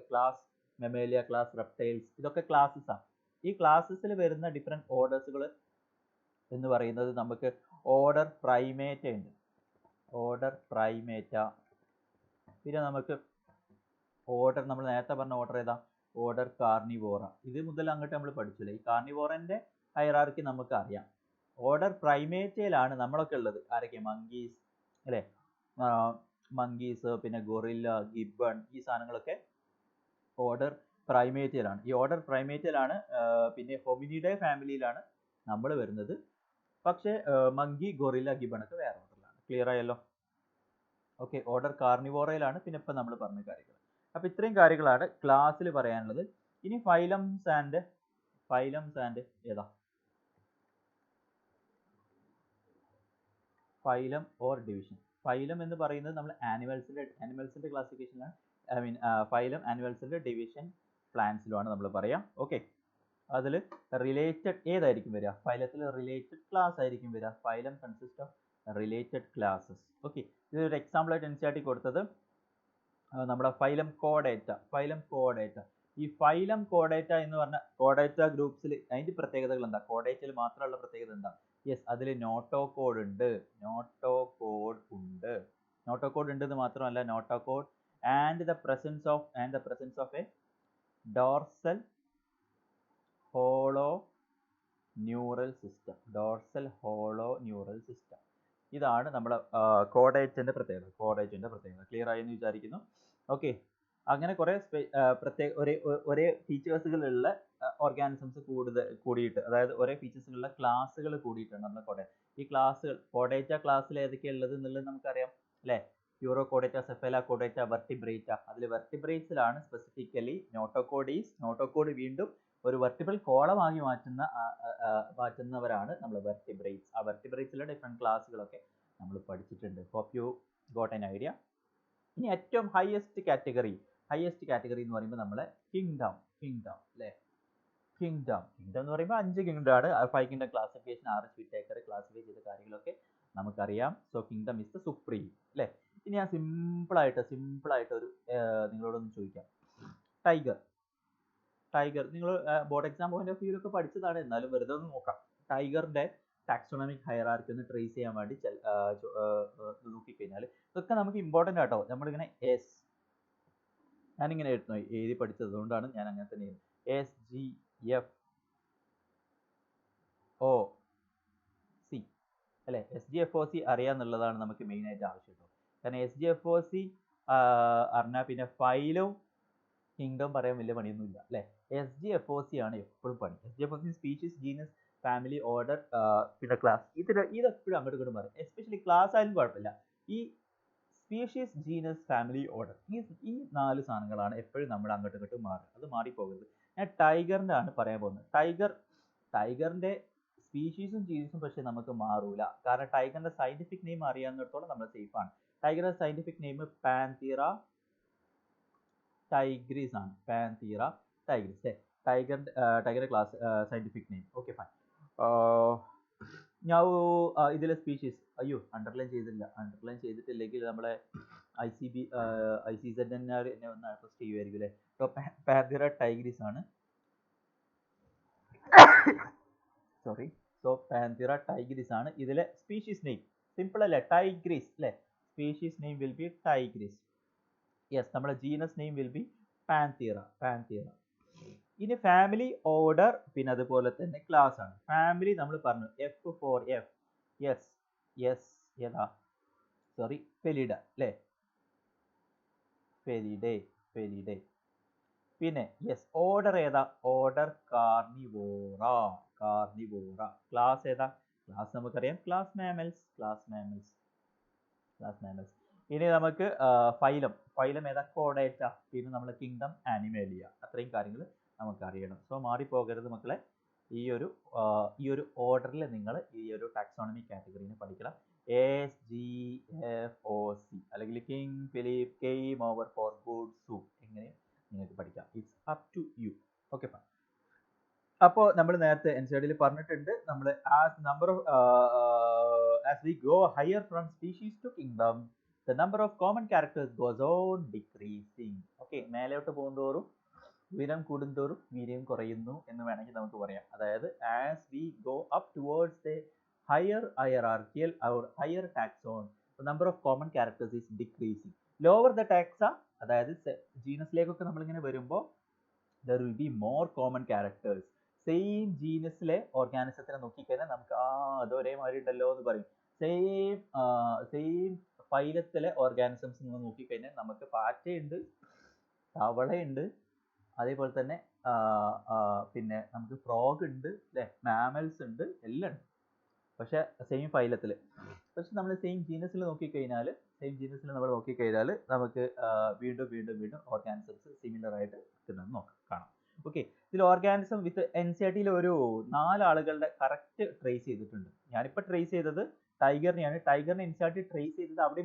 ക്ലാസ് മെമേലിയ, ക്ലാസ് റെപ്റ്റൈൽസ്, ഇതൊക്കെ ക്ലാസ്സസ് ആണ്. ഈ ക്ലാസ്സസിൽ വരുന്ന ഡിഫറെൻറ്റ് ഓർഡേഴ്സുകൾ എന്ന് പറയുന്നത് നമുക്ക് ഓർഡർ പ്രൈമേറ്റ ഉണ്ട്, പിന്നെ നമുക്ക് ഓർഡർ, നമ്മൾ നേരത്തെ പറഞ്ഞ ഓർഡർ ഏതാ? Order Carnivora. ഇത് മുതൽ അങ്ങോട്ട് നമ്മൾ പഠിച്ചില്ലേ? ഈ കാർണിവോറന്റെ ഹൈറാർക്കി നമുക്ക് അറിയാം. ഓർഡർ പ്രൈമേറ്റയിലാണ് നമ്മളൊക്കെ ഉള്ളത്. ആരൊക്കെ? മങ്കീസ് അല്ലേ? മങ്കീസ്, പിന്നെ ഗൊറില്ല, ഗിബൺ, ഈ സാധനങ്ങളൊക്കെ ഓർഡർ പ്രൈമേറ്റയിലാണ്. ഈ ഓർഡർ പ്രൈമേറ്റയിലാണ്. പിന്നെ ഹൊമിനിഡേ ഫാമിലിയിലാണ് നമ്മൾ വരുന്നത്. പക്ഷേ മങ്കി, ഗൊറില്ല, ഗിബൺ ഒക്കെ വേറെ ഓർഡറിലാണ്. ക്ലിയർ ആയല്ലോ? ഓക്കെ, ഓർഡർ കാർണിവോറയിലാണ്. പിന്നെ ഇപ്പം നമ്മൾ പറഞ്ഞ കാര്യങ്ങൾ. അപ്പോൾ ഇത്രയും കാര്യങ്ങളാണ് ക്ലാസ്സിൽ പറയാനുള്ളത്. ഇനി ഫൈലംസ് ആൻഡ് ഏതാ? Phylum or division. ഫൈലം എന്ന് പറയുന്നത് നമ്മൾ ആനിമൽസിന്റെ ക്ലാസിഫിക്കേഷനിലാണ്. ഫൈലം ആനിമൽസിന്റെ ഡിവിഷൻ പ്ലാന്റ്സിലുമാണ് നമ്മൾ പറയാം. ഓക്കെ, അതിൽ റിലേറ്റഡ് ഏതായിരിക്കും വരിക? ഫൈലത്തിൽ റിലേറ്റഡ് ക്ലാസ് ആയിരിക്കും വരിക. Phylum consist of related classes. Okay, ഇതൊരു എക്സാമ്പിൾ ആയിട്ട് NCERT കൊടുത്തത് നമ്മുടെ ഫൈലം കോഡേറ്റ. ഈ ഫൈലം കോഡേറ്റ എന്ന് പറഞ്ഞ കോഡേറ്റ ഗ്രൂപ്പ്സിൽ അതിന്റെ പ്രത്യേകതകൾ എന്താ? കോഡേറ്റയിൽ മാത്രമുള്ള പ്രത്യേകത എന്താ? അതിൽ നോട്ടോകോഡ് ഉണ്ട്. നോട്ടോകോഡ് ഉണ്ടെന്ന് മാത്രമല്ല, notochord and the presence of a dorsal hollow neural system. ഇതാണ് നമ്മുടെ കോഡേറ്റിന്റെ പ്രത്യേകത. ക്ലിയർ ആയി എന്ന് വിചാരിക്കുന്നു. ഓക്കെ, അങ്ങനെ കുറേ ഒരേ ഫീച്ചേഴ്സുകളുള്ള ഓർഗാനിസംസ് കൂടിയിട്ട്, അതായത് ഒരേ ഫീച്ചേഴ്സുകളുള്ള ക്ലാസ്സുകൾ കൂടിയിട്ടാണ് നമ്മൾ കൊട. ഈ ക്ലാസ്സുകൾ കോഡേറ്റ ക്ലാസ്സിൽ ഏതൊക്കെയാണ് ഉള്ളത് എന്നുള്ളത് നമുക്കറിയാം അല്ലേ? Urochordata, cephalochordata, vertebrata. അതിൽ വെർട്ടിബ്രേറ്റ്സിലാണ് സ്പെസിഫിക്കലി നോട്ടോകോഡീസ്. നോട്ടോകോഡ് വീണ്ടും ഒരു വെർട്ടിബിൾ കോളമാക്കി മാറ്റുന്നവരാണ് നമ്മൾ വെർട്ടിബ്രേറ്റ്സ്. ആ വെർട്ടിബ്രേറ്റ്സിലെ ഡിഫറെൻറ്റ് ക്ലാസ്സുകളൊക്കെ നമ്മൾ പഠിച്ചിട്ടുണ്ട്. Hope you got an idea. ഇനി ഏറ്റവും ഹയസ്റ്റ് കാറ്റഗറി എന്ന് പറയുമ്പോൾ നമ്മളെ കിങ്ഡം അല്ലേ? കിങ്ഡം എന്ന് പറയുമ്പോൾ 5 കിങ്ഡം ആണ്. 5 കിങ്ഡം ക്ലാസിഫിക്കേഷൻ, 6 വിറ്റേക്കർ ക്ലാസിഫൈ ചെയ്ത കാര്യങ്ങളൊക്കെ നമുക്കറിയാം. So kingdom is the supreme അല്ലേ? ഇനി ഞാൻ സിമ്പിൾ ആയിട്ട് ഒരു നിങ്ങളോടൊന്ന് ചോദിക്കാം. ടൈഗർ നിങ്ങൾ ബോർഡ് എക്സാം പോയിന്റ് ഓഫ് വ്യൂലൊക്കെ പഠിച്ചതാണ്, എന്നാലും വെറുതെ ഒന്ന് നോക്കാം. ടൈഗറിന്റെ ടാക്സോണമിക് ഹൈറാർക്കി ഒന്ന് ട്രേസ് ചെയ്യാൻ വേണ്ടി നോക്കിക്കഴിഞ്ഞാൽ ഇതൊക്കെ നമുക്ക് ഇമ്പോർട്ടൻ്റ് ആട്ടോ. നമ്മളിങ്ങനെ ഞാനിങ്ങനെ എഴുതി പഠിച്ചത്, അതുകൊണ്ടാണ് ഞാൻ അങ്ങനെ തന്നെ ചെയ്യുന്നത്. SGFOC അല്ലെ? SGFOC അറിയാന്നുള്ളതാണ് നമുക്ക് മെയിൻ ആയിട്ട് ആവശ്യം കേട്ടോ. കാരണം SGFOC അറിഞ്ഞാൽ പിന്നെ ഫൈലും കിങ്ഡം പറയാൻ വലിയ പണിയൊന്നുമില്ല അല്ലേ? SGFOC ആണ് എപ്പോഴും പണി. SGFOC species, genus, family, order, പിന്നെ ക്ലാസ്. ഇതെപ്പോഴും അങ്ങോട്ട് ഇങ്ങോട്ട് മാറും. എസ്പെഷ്യലി ക്ലാസ് ആയാലും കുഴപ്പമില്ല. ഈ സ്പീഷീസ്, ജീനസ്, ഫാമിലി, ഓർഡർ, ഈ 4 സാധനങ്ങളാണ് എപ്പോഴും നമ്മൾ അങ്ങോട്ടും ഇങ്ങോട്ടും മാറുക. അത് മാറിപ്പോകരുത്. ഞാൻ ടൈഗറിന്റെ ആണ് പറയാൻ പോകുന്നത്. ടൈഗറിന്റെ സ്പീഷീസും ജീനസും പക്ഷെ നമുക്ക് മാറൂല. കാരണം ടൈഗറിന്റെ സയന്റിഫിക് നെയിം അറിയാവുന്നിടത്തോളം നമ്മൾ സേഫ് ആണ്. ടൈഗറിന്റെ സയന്റിഫിക് നെയിം പാൻതീറ ടൈഗ്രിസ് ആണ്. Panthera tigris. ടൈഗറിന്റെ class scientific name. Okay fine. ഞാൻ ഇതിലെ സ്പീഷീസ് അണ്ടർലൈൻ ചെയ്തിട്ടില്ലെങ്കിൽ നമ്മളെ ICZNR എന്നെ ഒന്ന് അഡ്രസ് ചെയ്യുമായിരിക്കും അല്ലേ? പാൻതീറ ടൈഗ്രിസ് ആണ്. സോറി. പാൻതീറ ടൈഗ്രിസ് ആണ് ഇതിലെ സ്പീഷീസ് നെയിം. സിമ്പിൾ അല്ലേ? ടൈഗ്രിസ് അല്ലേ? Species name will be Tigris. Yes, നമ്മുടെ ജീനസ് നെയിം വിൽ ബി പാൻതീറ. ഇനി ഫാമിലി, ഓർഡർ, പിന്നെ അതുപോലെ തന്നെ ക്ലാസ് ആണ്. ഫാമിലി നമ്മൾ പറഞ്ഞു F for F. ഏതാ? സോറി, ഫെലിഡ അല്ലേ? ഫെലിഡേ. പിന്നെ ഓർഡർ ഏതാ? Order Carnivora. ക്ലാസ് ഏതാ? ക്ലാസ് നമുക്കറിയാം, ക്ലാസ് മാമൽസ്. ഇനി നമുക്ക് ഫൈലം ഏതാ? കോഡേറ്റ. പിന്നെ നമ്മുടെ കിങ്ഡം ആനിമേലിയ. അത്രയും കാര്യങ്ങൾ നമുക്ക് അറിയണം. സോ മാറിപ്പോകരുത് മക്കളെ. ഈ ഒരു ഓർഡറിൽ നിങ്ങൾ ഈ ഒരു ടാക്സോണമി കാറ്റഗറിനെ പഠിക്കണം. SGFOC അല്ലെങ്കിൽ king Philip came over for good zoo. എങ്ങനെ നിങ്ങൾക്ക് പഠിക്കാം. It's up to you. Okay fine. അപ്പോൾ നമ്മൾ നേരത്തെ NCERT പറഞ്ഞിട്ടുണ്ട്, നമ്മൾ as we go higher from species to kingdom, the number of common characters goes on decreasing. Okay, മേലോട്ട് പോകുന്തോറും ഉയരം കൂടുന്തോറും വീര്യം കുറയുന്നു എന്ന് വേണമെങ്കിൽ നമുക്ക് പറയാം. അതായത് as we go up towards the higher hierarchical or higher taxon, the number of common characters is decreasing. Lower the taxa, അതായത് ജീനസിലേക്കൊക്കെ നമ്മളിങ്ങനെ വരുമ്പോൾ there will be more common characters. Same ജീനസിലെ ഓർഗാനിസത്തിനെ നോക്കിക്കഴിഞ്ഞാൽ നമുക്ക് അത് ഒരേമാതിരി ഉണ്ടല്ലോ എന്ന് പറയും. സെയിം ഫൈലത്തിലെ ഓർഗാനിസംസ് നോക്കിക്കഴിഞ്ഞാൽ നമുക്ക് പാറ്റയുണ്ട്, തവളയുണ്ട്, അതേപോലെ തന്നെ പിന്നെ നമുക്ക് ഫ്രോഗ് ഉണ്ട് അല്ലേ? മാമൽസ് ഉണ്ട്, എല്ലാം ഉണ്ട്. പക്ഷെ സെയിം ഫൈലത്തിൽ. പക്ഷെ നമ്മൾ സെയിം ജീനസിൽ നോക്കിക്കഴിഞ്ഞാൽ നമുക്ക് വീണ്ടും ഓർഗാനിസംസ് സിമിലർ ആയിട്ട് നിൽക്കുന്നത് കാണാം. ഓക്കെ, ഇതിൽ ഓർഗാനിസം വിത്ത് NCERT ഒരു 4 ആളുകളുടെ കറക്റ്റ് ട്രേസ് ചെയ്തിട്ടുണ്ട്. ഞാനിപ്പോൾ ട്രേസ് ചെയ്തത് ടൈഗറിനെയാണ്. ടൈഗറിനെ NCERT ട്രേസ് ചെയ്തത് അവിടെ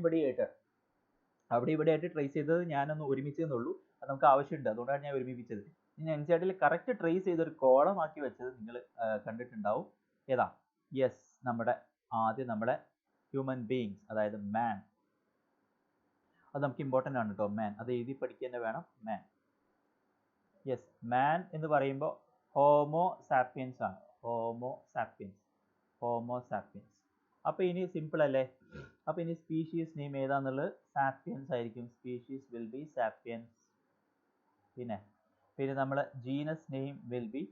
ഇവിടെ ആയിട്ട് ട്രേസ് ചെയ്തത് ഞാനൊന്ന് ഒരുമിച്ചെന്നുള്ളൂ. അത് നമുക്ക് ആവശ്യമുണ്ട്, അതുകൊണ്ടാണ് ഞാൻ ഒരുമിപ്പിച്ചത്. ഇനി NCERT കറക്റ്റ് ട്രേസ് ചെയ്തൊരു കോളമാക്കി വെച്ചത് നിങ്ങൾ കണ്ടിട്ടുണ്ടാവും. ഏതാ? യെസ്, ആദ്യം നമ്മുടെ ഹ്യൂമൻ ബീയിങ്സ്, അതായത് മാൻ. അത് നമുക്ക് ഇമ്പോർട്ടൻ്റ് ആണ് കേട്ടോ. മാൻ അത് എഴുതി പഠിക്കുക തന്നെ വേണം. മാൻ എന്ന് പറയുമ്പോൾ ഹോമോ സാപ്പിയൻസ് ആണ്. Homo sapiens. അപ്പോൾ ഇനി സിമ്പിൾ അല്ലേ? അപ്പോൾ ഇനി സ്പീഷീസ് നെയിം ഏതാന്നുള്ളത് സാപ്പിയൻസ് ആയിരിക്കും. Species will be sapiens. പിന്നെ നമ്മളെ genus name will be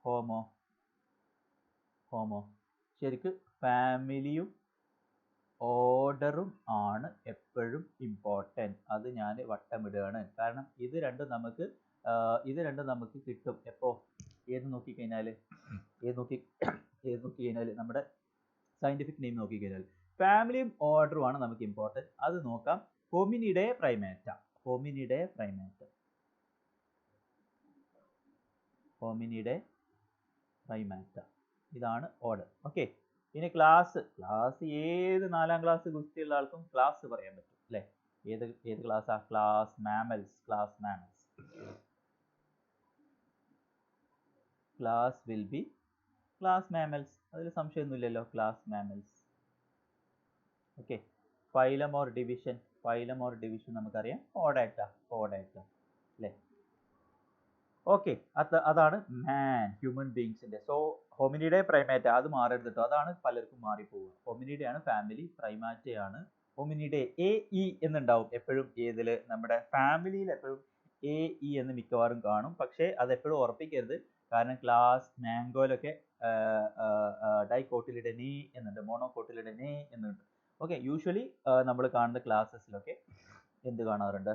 homo. ശരിക്ക് ഫാമിലിയും ഓർഡറും ആണ് എപ്പോഴും ഇമ്പോർട്ടൻറ്റ്. അത് ഞാൻ വട്ടമിടുകയാണ്. കാരണം ഇത് രണ്ടും നമുക്ക് കിട്ടും എപ്പോൾ ഏത് നോക്കിക്കഴിഞ്ഞാൽ നമ്മുടെ സയന്റിഫിക് നെയിം നോക്കിക്കഴിഞ്ഞാൽ ഫാമിലിയും ഓർഡറും ആണ് നമുക്ക് ഇമ്പോർട്ടൻറ്റ്. അത് നോക്കാം. ഹോമിനിഡേ പ്രൈമേറ്റ ഇതാണ് ഓർഡർ. ഓക്കെ, ഇനി ക്ലാസ് ഏത് 4ാം ക്ലാസ് ഗുസ്തിയുള്ള ആൾക്കും ക്ലാസ് പറയാൻ പറ്റും അല്ലേ? ഏത് ക്ലാസ്സാ? Class mammals. Class will be class mammals. അതിൽ സംശയമൊന്നുമില്ലല്ലോ, class mammals. Okay, phylum or division നമുക്കറിയാം ഓഡാറ്റ അല്ലേ? ഓക്കെ, അതാണ് ഹ്യൂമൻ ബീങ്സിന്റെ. സോ ഹോമിനിഡേ പ്രൈമാറ്റ അത് മാറരുത് കേട്ടോ, അതാണ് പലർക്കും മാറിപ്പോവുക. ഹോമിനിഡേ ആണ് ഫാമിലി, പ്രൈമാറ്റയാണ് ഹോമിനിഡേ. AE എന്നുണ്ടാവും എപ്പോഴും ഏതില്? നമ്മുടെ ഫാമിലിയിൽ എപ്പോഴും AE എന്ന് മിക്കവാറും കാണും. പക്ഷേ അത് എപ്പോഴും ഉറപ്പിക്കരുത്, കാരണം ക്ലാസ് മാംഗോയിലൊക്കെ ഡൈകോട്ടിലിഡനെ എന്നുണ്ട്, മോണോകോട്ടിലിഡനെ എന്നുണ്ട്. ഓക്കെ, യൂഷ്വലി നമ്മൾ കാണുന്ന ക്ലാസ്സസിലൊക്കെ എന്ത് കാണാറുണ്ട്?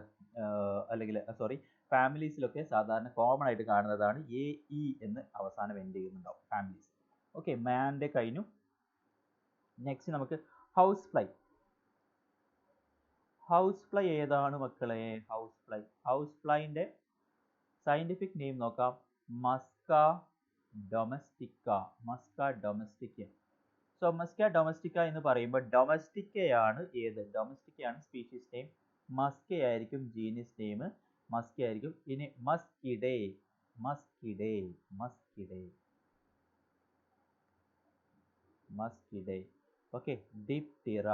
അല്ലെങ്കിൽ ഫാമിലീസിലൊക്കെ സാധാരണ കോമൺ ആയിട്ട് കാണുന്നതാണ് AE എന്ന് അവസാനം എൻഡ് ചെയ്യുന്നുണ്ടാവും ഫാമിലീസ്. ഓക്കെ, മാൻ്റെ കഴിഞ്ഞു. നെക്സ്റ്റ് നമുക്ക് ഹൗസ് ഫ്ലൈ ഏതാണ് മക്കളെ? ഹൗസ് ഫ്ലൈൻ്റെ സയന്റിഫിക് നെയിം നോക്കാം. Musca domestica. So Musca domestica എന്ന് പറയുമ്പോൾ ഡൊമസ്റ്റിക്കയാണ് ഡൊമസ്റ്റിക്കയാണ് സ്പീഷീസ് നെയിം. മസ്ക ആയിരിക്കും ജീനസ് നെയിം. ഇനി Muscidae. Okay, Diptera.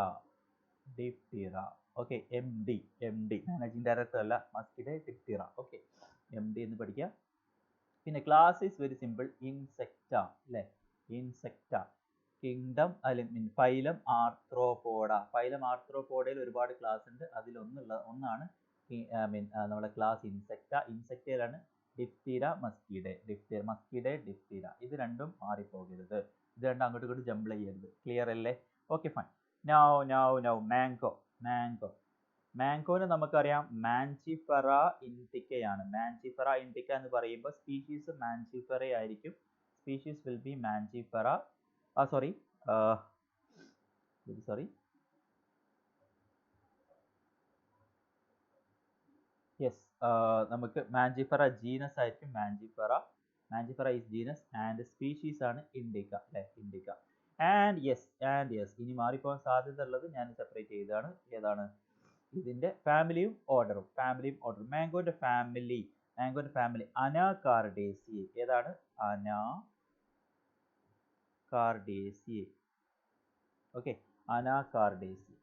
Okay, MD managing director അല്ല, മസ്കിഡേ ഡിപ്റ്റിറ. ഓക്കെ, MD എന്ന് പഠിക്കുക. പിന്നെ class is very simple, insecta അല്ലേ? കിങ്ഡം അല്ലെങ്കിൽ ഫൈലം ആർത്രോപോഡ. ആർത്രോപോഡയിൽ ഒരുപാട് ക്ലാസ് ഉണ്ട്. ഒന്നാണ് നമ്മുടെ ക്ലാസ് ഇൻസെക്റ്റയിലാണ് ഡിപ്റ്റീര, മസ്കിഡേ. ഇത് രണ്ടും മാറിപ്പോകരുത്. ഇത് രണ്ടും അങ്ങോട്ടും ഇങ്ങോട്ടും ജംബിൾ ചെയ്യരുത്. ക്ലിയർ അല്ലേ? Okay, fine. നൗ മാംഗോനെ നമുക്കറിയാം മാഞ്ചിഫെറ ഇൻഡിക്കയാണ്. മാഞ്ചിഫെറ ഇൻഡിക്ക എന്ന് പറയുമ്പോൾ സ്പീഷീസ് മാഞ്ചിഫെറ ആയിരിക്കും. Species will be Mangifera. നമുക്ക് മാഞ്ചിഫെറ ജീനസ് ആയിരിക്കും. Mangifera is genus and species ആണ് ഇൻഡിക്ക അല്ലേ? ആൻഡ് യെസ് ഇനി മാറിപ്പോകാൻ സാധ്യത ഉള്ളത് ഞാൻ സെപ്പറേറ്റ് ചെയ്തതാണ്. ഏതാണ്? ഇതിന്റെ ഫാമിലിയും ഓർഡറും. മാംഗോന്റെ ഫാമിലി അനാകാർഡേസി. ഏതാണ്? അനാകാർഡേസി. ഓക്കെ, അനാകാർഡേസി.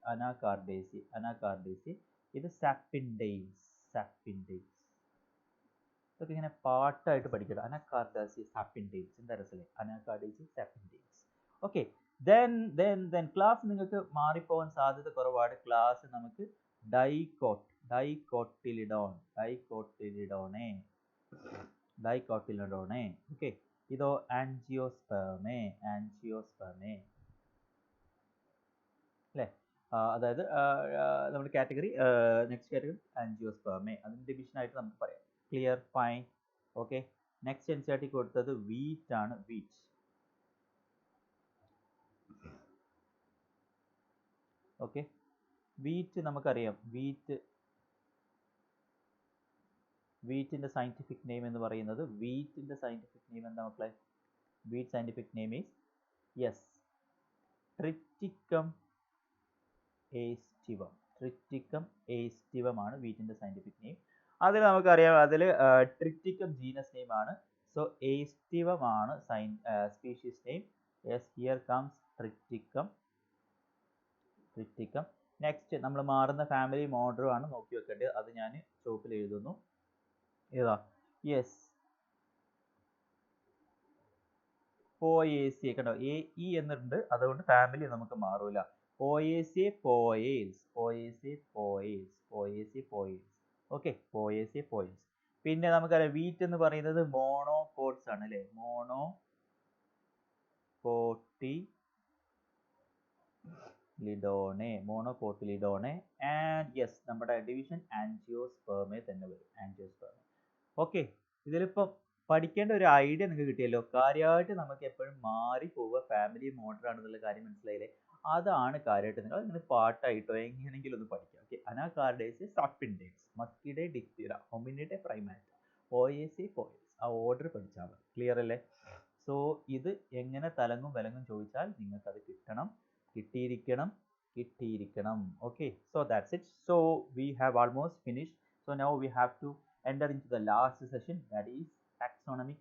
ഇത് സാപ്പിൻഡെയ്സ്. ഇതൊക്കെ ഇങ്ങനെ പാട്ടായിട്ട് പഠിക്കണം. അനാകാർഡേസി, സാപ്പിൻഡെയ്സ്. എന്താ രസമല്ലേ? അനാകാർഡേസി, സാപ്പിൻഡെയ്സ്. ഓക്കെ, then ക്ലാസ് നിങ്ങൾക്ക് മാറിപ്പോകാൻ സാധ്യത കുറവാണ്. ക്ലാസ് നമുക്ക് ഡൈകോട്ടിലിഡോണേ. ഓക്കെ, ഇതോ ആൻജിയോസ്പെർമേ അല്ലേ? അതായത് നമ്മുടെ കാറ്റഗറി നെക്സ്റ്റ് കാറ്റഗറി ആൻജിയോസ്പെർമേ. അതിന്റെ ഡിവിഷൻ ആയിട്ട് നമുക്ക് പറയാം. Clear, fine. Okay, next NCERT കൊടുത്തത് വീറ്റ് ആണ്. ഓക്കെ, വീറ്റ് നമുക്കറിയാം. വീറ്റിന്റെ സയന്റിഫിക് നെയിം എന്ന് പറയുന്നത് എന്താ മക്കളെ? Wheat scientific name is Triticum aestivum ആണ് വീറ്റിന്റെ സയന്റിഫിക് നെയിം. അതിൽ നമുക്കറിയാം, ട്രിറ്റിക്കം ജീനസ് നെയിം ആണ്. സോ ഏസ്റ്റിവം ആണ് species name. Yes, here comes Triticum. Next നമ്മൾ മാറുന്ന ഫാമിലിയും ഓർഡറും ആണ് നോക്കി വെക്കേണ്ടത്. അത് ഞാൻ ചോപ്പിൽ എഴുതുന്നു. ഏതാ? യെസ്, പോയേസി. കണ്ടോ, AE എന്നുണ്ട്, അതുകൊണ്ട് ഫാമിലി നമുക്ക് മാറൂല. പോയേസി പോയേൽസ്. ഓക്കെ, പോയേസി. പിന്നെ നമുക്കറിയാം വീറ്റ് എന്ന് പറയുന്നത് മോണോകോട്സ് ആണ് അല്ലേ? ലിഡോണെ, മോണോകോട്ടിലിഡോണെ. ആൻഡ് യെസ്, നമ്മുടെ ഡിവിഷൻ ആൻജിയോസ്പെർമെ തന്നെ വരും, ആൻജിയോസ്പെർമെ. ഓക്കെ, ഇതിലിപ്പം പഠിക്കേണ്ട ഒരു ഐഡിയ നിങ്ങൾക്ക് കിട്ടിയല്ലോ. കാര്യമായിട്ട് നമുക്ക് എപ്പോഴും മാറി പോവുക ഫാമിലി മോഡൽ ആണെന്നുള്ള കാര്യം മനസ്സിലായില്ലേ? അതാണ് കാര്യമായിട്ട് നിങ്ങൾ ഇങ്ങനെ പാട്ടായിട്ടോ എങ്ങനെയെങ്കിലും ഒന്ന് പഠിക്കാം. ഓക്കെ, അനാകാർഡേസ്, സബ്ഇൻഡെക്സ്, മസ്കിഡെ, ഡിക്തിറ, ഹൊമിനിഡെ, പ്രൈമാറ്റ, പോയേസി, പോയസ്. ആ ഓർഡർ പഠിച്ചാൽ മതി. ക്ലിയർ അല്ലേ? സോ ഇത് എങ്ങനെ തലങ്ങും വിലങ്ങും ചോദിച്ചാൽ നിങ്ങൾക്ക് അത് കിട്ടിയിരിക്കണം. Okay, so that's it. So we have almost finished. So now we have to enter into the last session, that is taxonomic